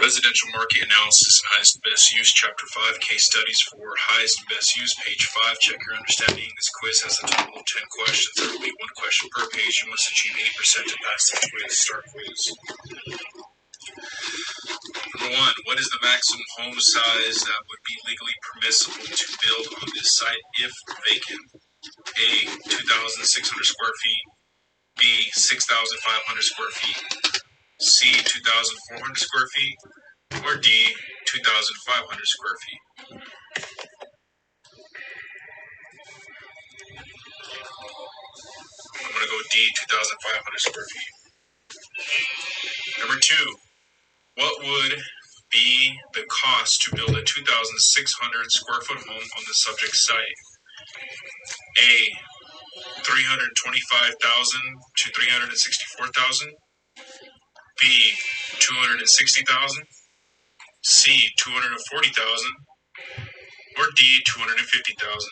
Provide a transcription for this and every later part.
Residential Market Analysis and Highest and Best Use, Chapter 5, Case Studies for Highest and Best Use, Page 5. Check your understanding. This quiz has a total of 10 questions. There will be one question per page. You must achieve 80% to pass the quiz. Start quiz. Number 1. What is the maximum home size that would be legally permissible to build on this site if vacant? A. 2,600 square feet. B. 6,500 square feet. C. 2,400 square feet. Or D. 2,500 square feet. I'm going to go D. 2,500 square feet. Number 2. What would be the cost to build a 2,600 square foot home on the subject site? A. 325,000 to 364,000. B. 260,000. C. 240,000. Or D. 250,000.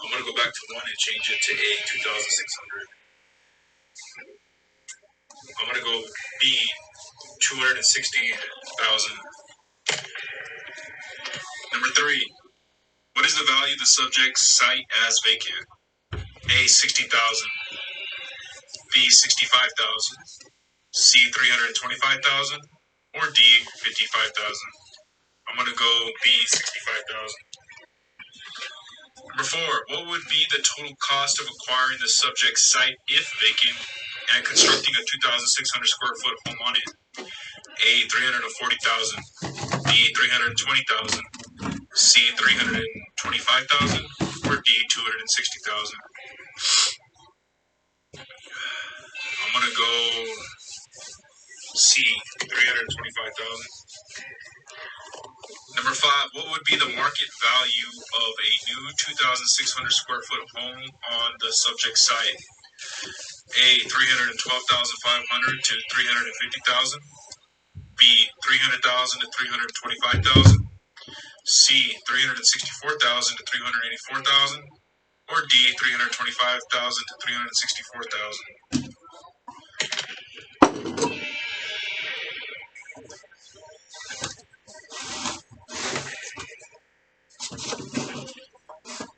I'm going to go back to 1 and change it to A. 2,600. I'm going to go B. 260,000. Number 3. What is the value of the subject site as vacant? A. 60,000. B. 65,000. C. 325,000. Or D. 55,000. I'm going to go B. 65,000. Number 4. What would be the total cost of acquiring the subject site if vacant and constructing a 2,600 square foot home on it? A. 340,000. B. 320,000. C. 325,000. Or D. 260,000. I'm going to go C. 325,000. Number 5. What would be the market value of a new 2,600 square foot home on the subject site? A. 312,500 to 350,000. B. 300,000 to 325,000. C. 364,000 to 384,000. Or D. 325,000 to 364,000.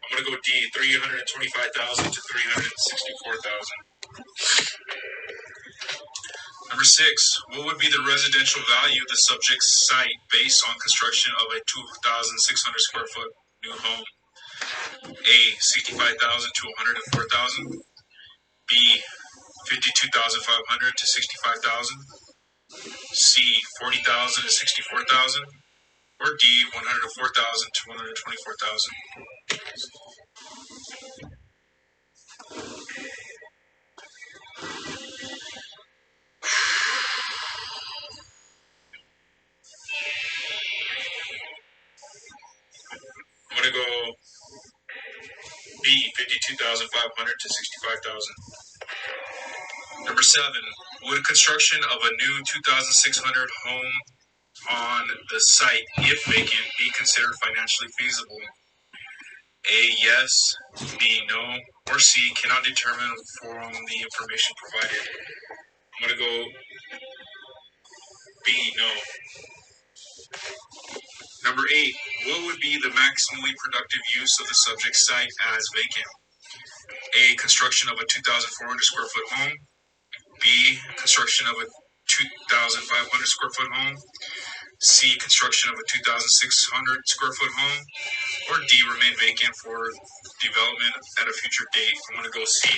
I'm going to go D. 325,000 to 364,000. Number 6. What would be the residential value of the subject site based on construction of a 2,600 square foot new home? A. 65,000 to 104,000. B. 52,500 to 65,000. C. 40,000 to 64,000. Or D. 104,000 to 124,000. I'm going to go B. 52,500 to 65,000. Number 7. Would construction of a new 2,600 home on the site, if vacant, be considered financially feasible? A. Yes. B. No. Or C. Cannot determine from the information provided. I'm going to go B. No. Number 8. What would be the maximally productive use of the subject site as vacant? A. Construction of a 2,400 square foot home. B. Construction of a 2,500 square foot home. C. Construction of a 2,600 square foot home. Or D. Remain vacant for development at a future date. I'm going to go C.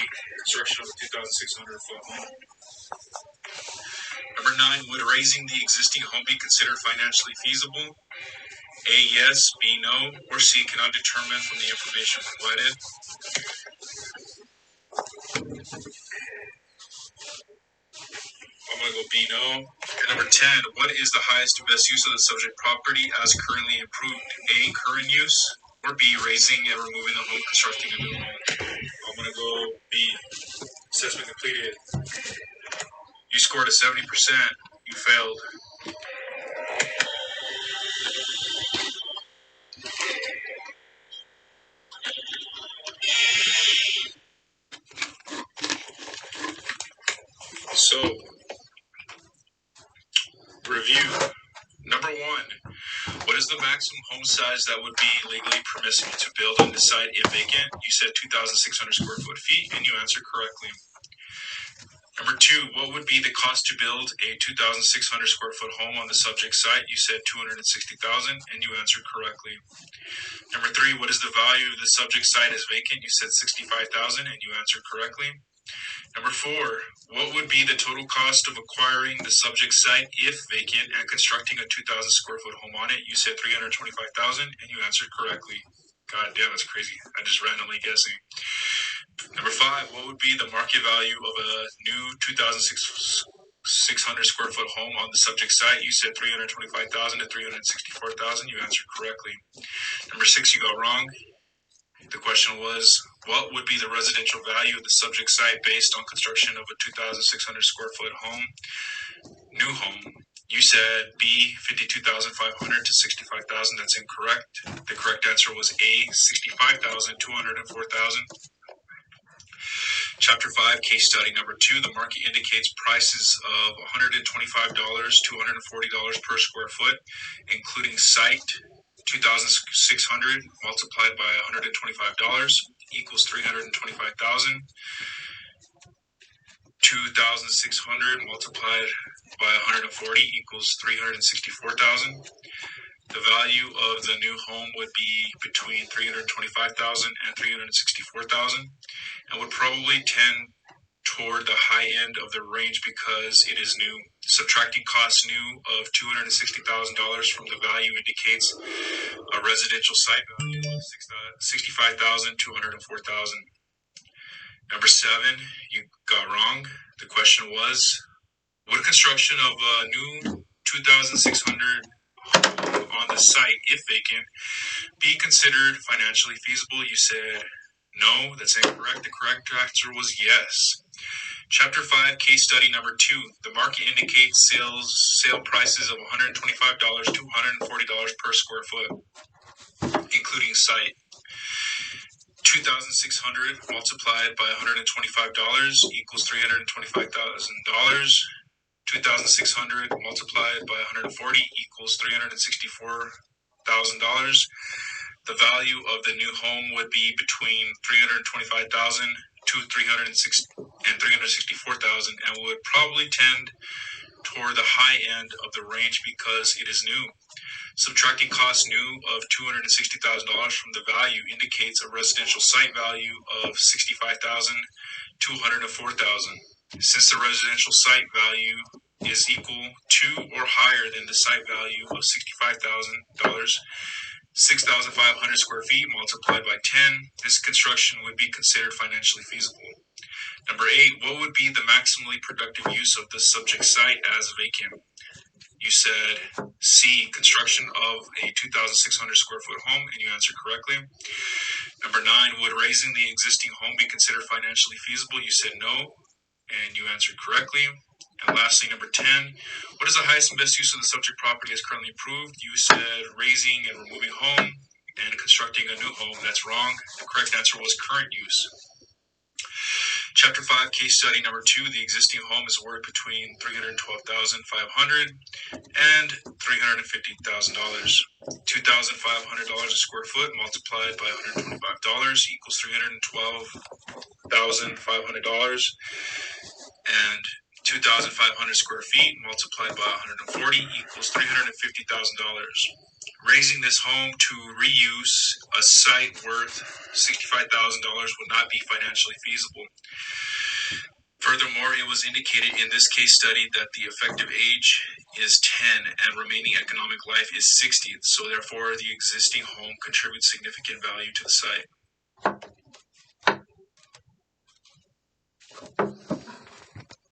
Construction of a 2,600 foot home. Number 9. Would raising the existing home be considered financially feasible? A. Yes. B. No. Or C. Cannot determine from the information provided. I'm going to go B. No. And number 10. What is the highest and best use of the subject property as currently improved? A. Current use. Or B. Raising and removing the home, constructing a new home. I'm going to go B. Assessment completed. You scored a 70%. You failed. So, review. Number 1. What is the maximum home size that would be legally permissible to build on the site if vacant? You said 2,600 square foot feet, and you answered correctly. Number 2, what would be the cost to build a 2,600 square foot home on the subject site? You said $260,000, and you answered correctly. Number 3, what is the value of the subject site as vacant? You said $65,000, and you answered correctly. Number 4, what would be the total cost of acquiring the subject site if vacant and constructing a 2,000 square foot home on it? You said $325,000, and you answered correctly. God damn, that's crazy. I'm just randomly guessing. Number 5, what would be the market value of a new 2,600 square foot home on the subject site? You said $325,000 to $364,000. You answered correctly. Number 6, you got wrong. The question was, what would be the residential value of the subject site based on construction of a 2,600 square foot home, new home? You said B, $52,500 to $65,000. That's incorrect. The correct answer was A, $65,000 to $104,000. Chapter 5, case study number 2. The market indicates prices of $125 to $140 per square foot, including site. 2,600 multiplied by $125 equals $325,000. 2,600 multiplied by 140 equals $364,000. The value of the new home would be between $325,000 and $364,000, and would probably tend toward the high end of the range because it is new. Subtracting costs new of $260,000 from the value indicates a residential site value of $65,000 to $104,000. Number 7, you got wrong. The question was, would construction of a new 2,600 home on the site, if vacant, be considered financially feasible? You said no. That's incorrect. The correct answer was yes. Chapter 5, case study number 2. The market indicates sale prices of $125 to $140 per square foot, including site. 2,600 multiplied by $125 equals $325,000. 2,600 multiplied by 140 equals $364,000. The value of the new home would be between $325,000 to $364,000, and would probably tend toward the high end of the range because it is new. Subtracting cost new of $260,000 from the value indicates a residential site value of $65,000 to $104,000. Since the residential site value is equal to or higher than the site value of $65,000, 6,500 square feet multiplied by 10, this construction would be considered financially feasible. Number 8, what would be the maximally productive use of the subject site as vacant? You said C, construction of a 2,600 square foot home, and you answered correctly. Number 9, would raising the existing home be considered financially feasible? You said no, and you answered correctly. And lastly, number 10, what is the highest and best use of the subject property as currently approved? You said raising and removing home and constructing a new home. That's wrong. The correct answer was current use. Chapter 5, case study number 2. The existing home is worth between $312,500 and $350,000. $2,500 a square foot multiplied by $125 equals $312,500, and 2,500 square feet multiplied by 140 equals $350,000. Raising this home to reuse a site worth $65,000 would not be financially feasible. Furthermore, it was indicated in this case study that the effective age is 10 and remaining economic life is 60, so therefore the existing home contributes significant value to the site.